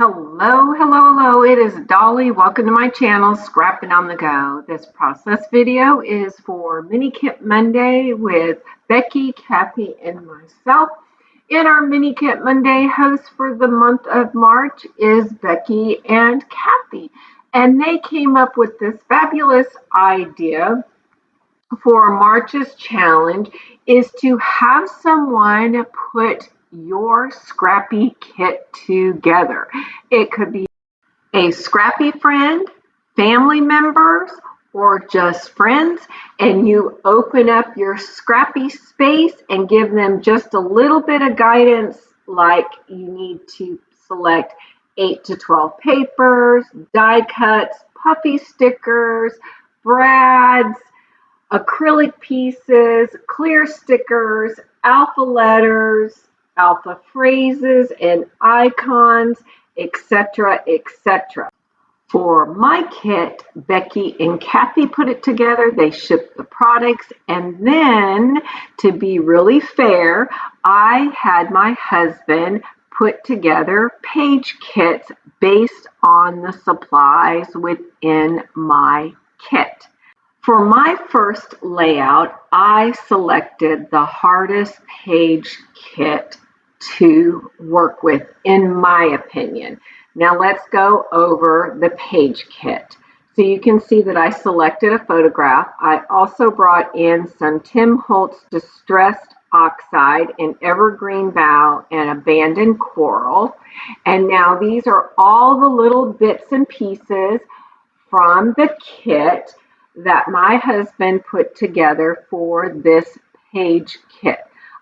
Hello, hello, hello. It is Dolly. Welcome to my channel, Scrapping on the Go. This process video is for Mini Kit Monday with Becky, Kathy, and myself. And our Mini Kit Monday host for the month of March is Becky and Kathy. And they came up with this fabulous idea for March's challenge is to have someone put your scrappy kit together. It could be a scrappy friend, family members, or just friends, and you open up your scrappy space and give them just a little bit of guidance, like you need to select 8 to 12 papers, die cuts, puffy stickers, brads, acrylic pieces, clear stickers, alpha letters, alpha phrases, and icons, etc., etc. For my kit, Becky and Kathy put it together. They shipped the products, and then, to be really fair, I had my husband put together page kits based on the supplies within my kit. For my first layout, I selected the hardest page kit to work with, in my opinion. Now let's go over the page kit. So you can see that I selected a photograph. I also brought in some Tim Holtz Distressed Oxide, an Evergreen Bough, and Abandoned Coral. And now these are all the little bits and pieces from the kit that my husband put together for this page kit.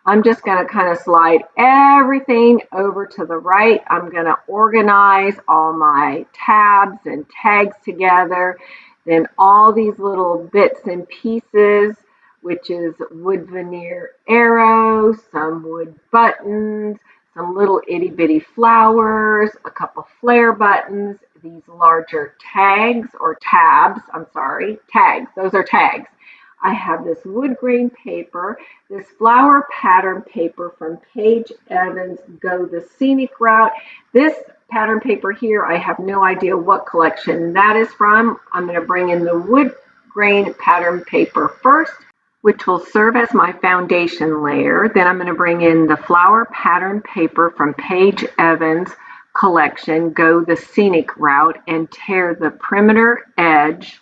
I'm just going to kind of slide everything over to the right. I'm going to organize all my tabs and tags together. Then all these little bits and pieces, which is wood veneer arrows, some wood buttons, some little itty bitty flowers, a couple flare buttons, these larger tags or tabs, tags, those are tags. I have this wood grain paper, this flower pattern paper from Paige Evans, Go the Scenic Route. This pattern paper here, I have no idea what collection that is from. I'm going to bring in the wood grain pattern paper first, which will serve as my foundation layer. Then I'm going to bring in the flower pattern paper from Paige Evans collection, Go the Scenic Route, and tear the perimeter edge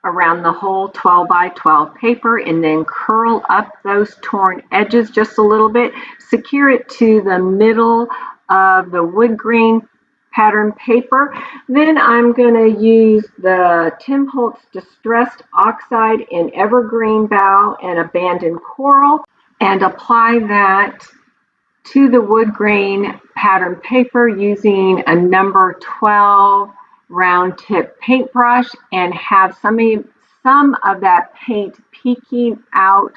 around the whole 12 by 12 paper, and then curl up those torn edges just a little bit, secure it to the middle of the wood grain pattern paper. Then I'm going to use the Tim Holtz Distressed Oxide in Evergreen Bough and Abandoned Coral and apply that to the wood grain pattern paper using a number 12 round tip paintbrush, and have some of that paint peeking out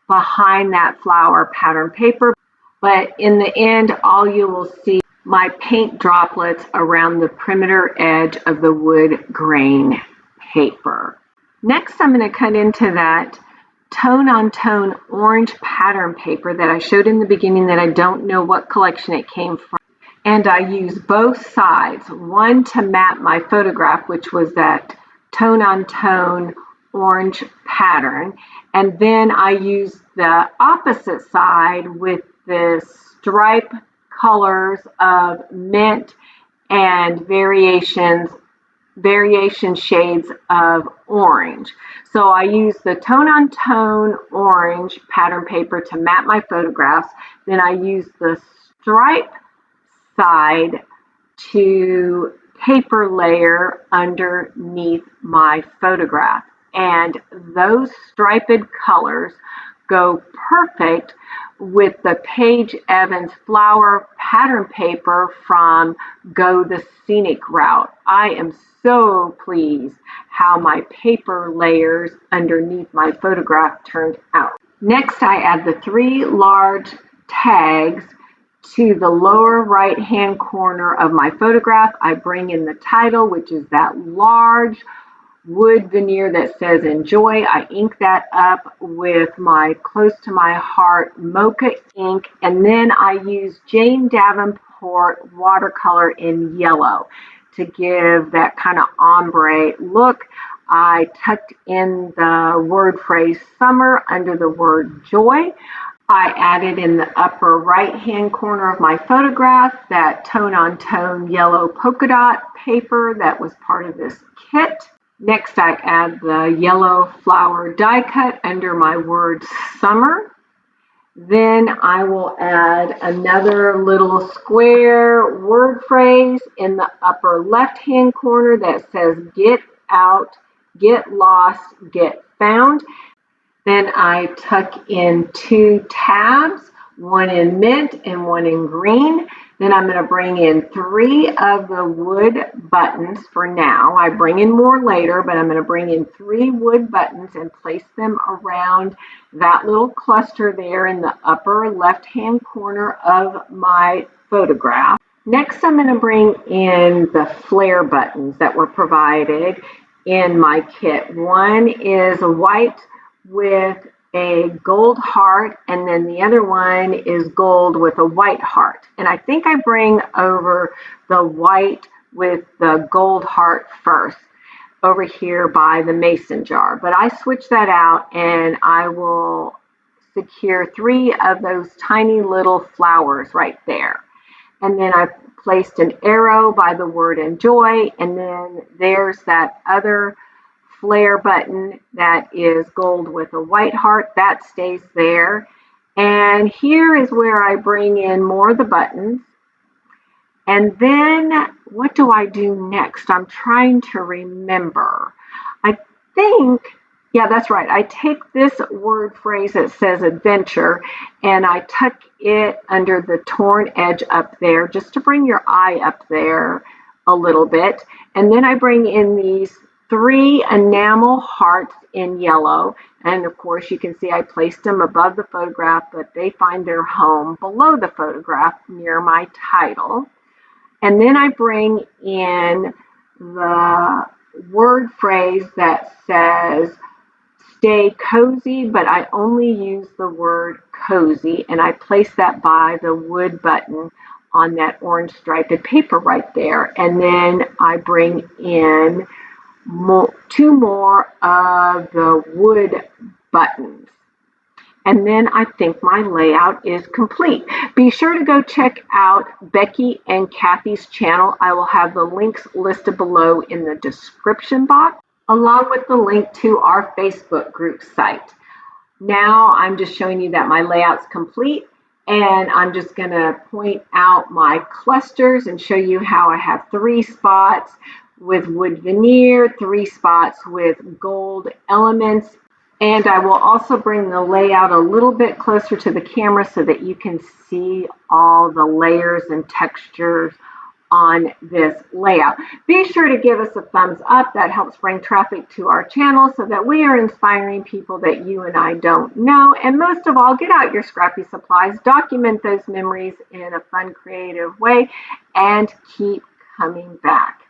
behind that flower pattern paper. But in the end, all you will see my paint droplets around the perimeter edge of the wood grain paper. Next, I'm going to cut into that tone on tone orange pattern paper that I showed in the beginning that I don't know what collection it came from. And I use both sides, one to map my photograph, which was that tone on tone orange pattern. And then I use the opposite side with the stripe colors of mint and variation shades of orange. So I use the tone on tone orange pattern paper to map my photographs. Then I use the stripe side to paper layer underneath my photograph. And those striped colors go perfect with the Paige Evans flower pattern paper from Go the Scenic Route. I am so pleased how my paper layers underneath my photograph turned out. Next, I add the 3 large tags to the lower right hand corner of my photograph. I bring in the title, which is that large wood veneer that says enjoy. I ink that up with my close to my heart mocha ink, and then I use Jane Davenport Import watercolor in yellow to give that kind of ombre look. I tucked in the word phrase summer under the word joy. I added in the upper right-hand corner of my photograph that tone-on-tone yellow polka dot paper that was part of this kit. Next, I add the yellow flower die cut under my word summer. Then I will add another little square word phrase in the upper left-hand corner that says get out, get lost, get found. Then I tuck in 2 tabs, one in mint and one in green. Then I'm going to bring in 3 of the wood buttons for now. I bring in more later, but I'm going to bring in 3 wood buttons and place them around that little cluster there in the upper left-hand corner of my photograph. Next, I'm going to bring in the flare buttons that were provided in my kit. One is white with a gold heart, and then the other one is gold with a white heart. And I think I bring over the white with the gold heart first over here by the mason jar. But I switch that out and I will secure 3 of those tiny little flowers right there. And then I placed an arrow by the word enjoy, and then there's that other flare button that is gold with a white heart. That stays there. And here is where I bring in more of the buttons. And then what do I do next? I'm trying to remember. I think, yeah, that's right. I take this word phrase that says adventure and I tuck it under the torn edge up there just to bring your eye up there a little bit. And then I bring in these 3 enamel hearts in yellow. And of course, you can see I placed them above the photograph, but they find their home below the photograph near my title. And then I bring in the word phrase that says stay cozy, but I only use the word cozy, and I place that by the wood button on that orange striped paper right there. And then I bring in 2 more of the wood buttons. And then I think my layout is complete. Be sure to go check out Becky and Kathy's channel. I will have the links listed below in the description box, along with the link to our Facebook group site. Now I'm just showing you that my layout's complete, and I'm just going to point out my clusters and show you how I have 3 spots with wood veneer, 3 spots with gold elements. And I will also bring the layout a little bit closer to the camera so that you can see all the layers and textures on this layout. Be sure to give us a thumbs up. That helps bring traffic to our channel so that we are inspiring people that you and I don't know. And most of all, get out your scrappy supplies, document those memories in a fun, creative way, and keep coming back.